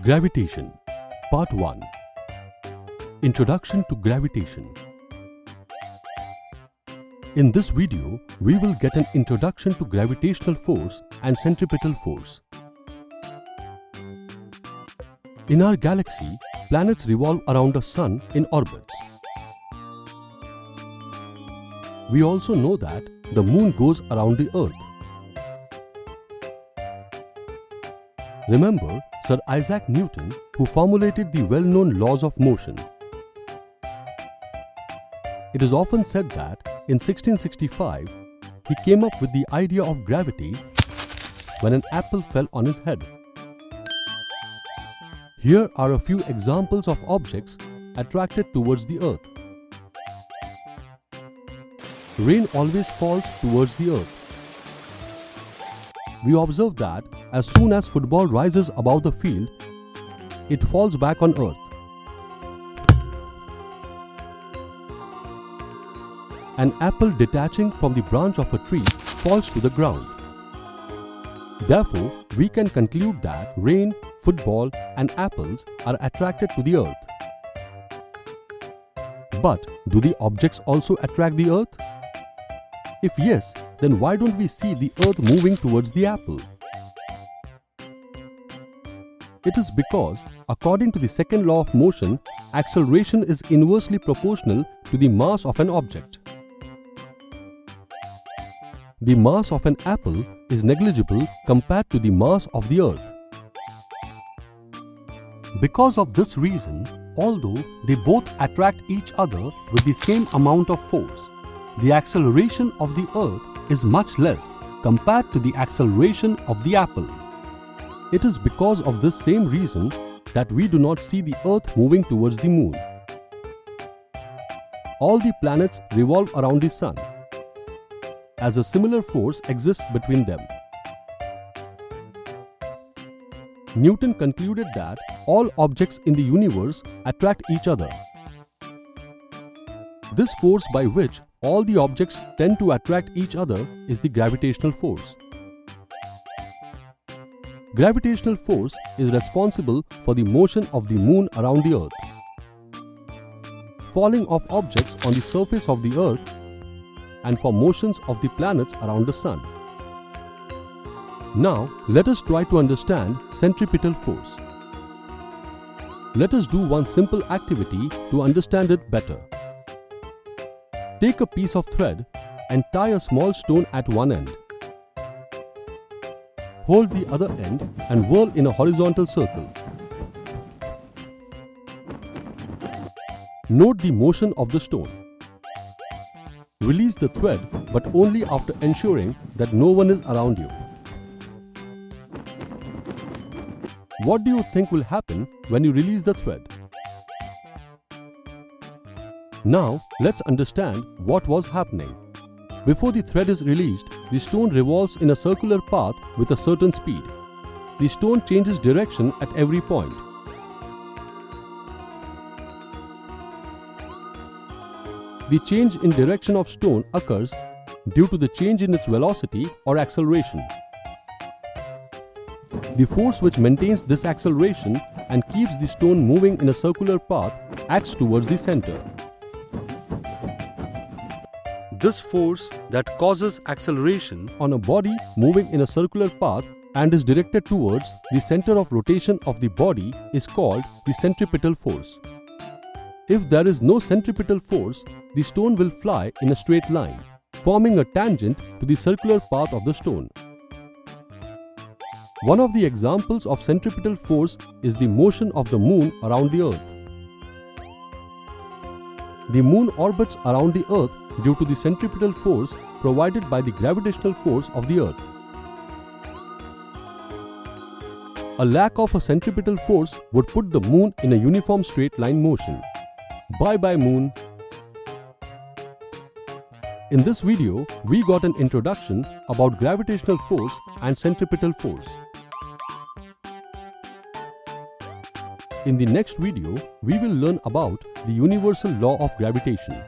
Gravitation Part 1 Introduction to Gravitation. In this video, we will get an introduction to gravitational force and centripetal force. In our galaxy, planets revolve around a sun in orbits. We also know that the moon goes around the earth. Remember Sir Isaac Newton, who formulated the well-known laws of motion. It is often said that in 1665, he came up with the idea of gravity when an apple fell on his head. Here are a few examples of objects attracted towards the earth. Rain always falls towards the earth. We observe that as soon as football rises above the field, it falls back on earth. An apple detaching from the branch of a tree falls to the ground. Therefore, we can conclude that rain, football, and apples are attracted to the earth. But do the objects also attract the earth? If yes, then why don't we see the earth moving towards the apple? It is because, according to the second law of motion, acceleration is inversely proportional to the mass of an object. The mass of an apple is negligible compared to the mass of the earth. Because of this reason, although they both attract each other with the same amount of force, the acceleration of the earth is much less compared to the acceleration of the apple. It is because of this same reason that we do not see the earth moving towards the moon. All the planets revolve around the sun, as a similar force exists between them. Newton concluded that all objects in the universe attract each other. This force by which all the objects tend to attract each other is the gravitational force. Gravitational force is responsible for the motion of the moon around the earth, falling of objects on the surface of the earth, and for motions of the planets around the sun. Now, let us try to understand centripetal force. Let us do one simple activity to understand it better. Take a piece of thread and tie a small stone at one end. Hold the other end and whirl in a horizontal circle. Note the motion of the stone. Release the thread, but only after ensuring that no one is around you. What do you think will happen when you release the thread? Now, let's understand what was happening. Before the thread is released, the stone revolves in a circular path with a certain speed. The stone changes direction at every point. The change in direction of stone occurs due to the change in its velocity or acceleration. The force which maintains this acceleration and keeps the stone moving in a circular path acts towards the center. This force that causes acceleration on a body moving in a circular path and is directed towards the center of rotation of the body is called the centripetal force. If there is no centripetal force, the stone will fly in a straight line, forming a tangent to the circular path of the stone. One of the examples of centripetal force is the motion of the moon around the earth. The moon orbits around the earth due to the centripetal force provided by the gravitational force of the earth. A lack of a centripetal force would put the moon in a uniform straight line motion. Bye-bye moon. In this video, we got an introduction about gravitational force and centripetal force. In the next video, we will learn about the universal law of gravitation.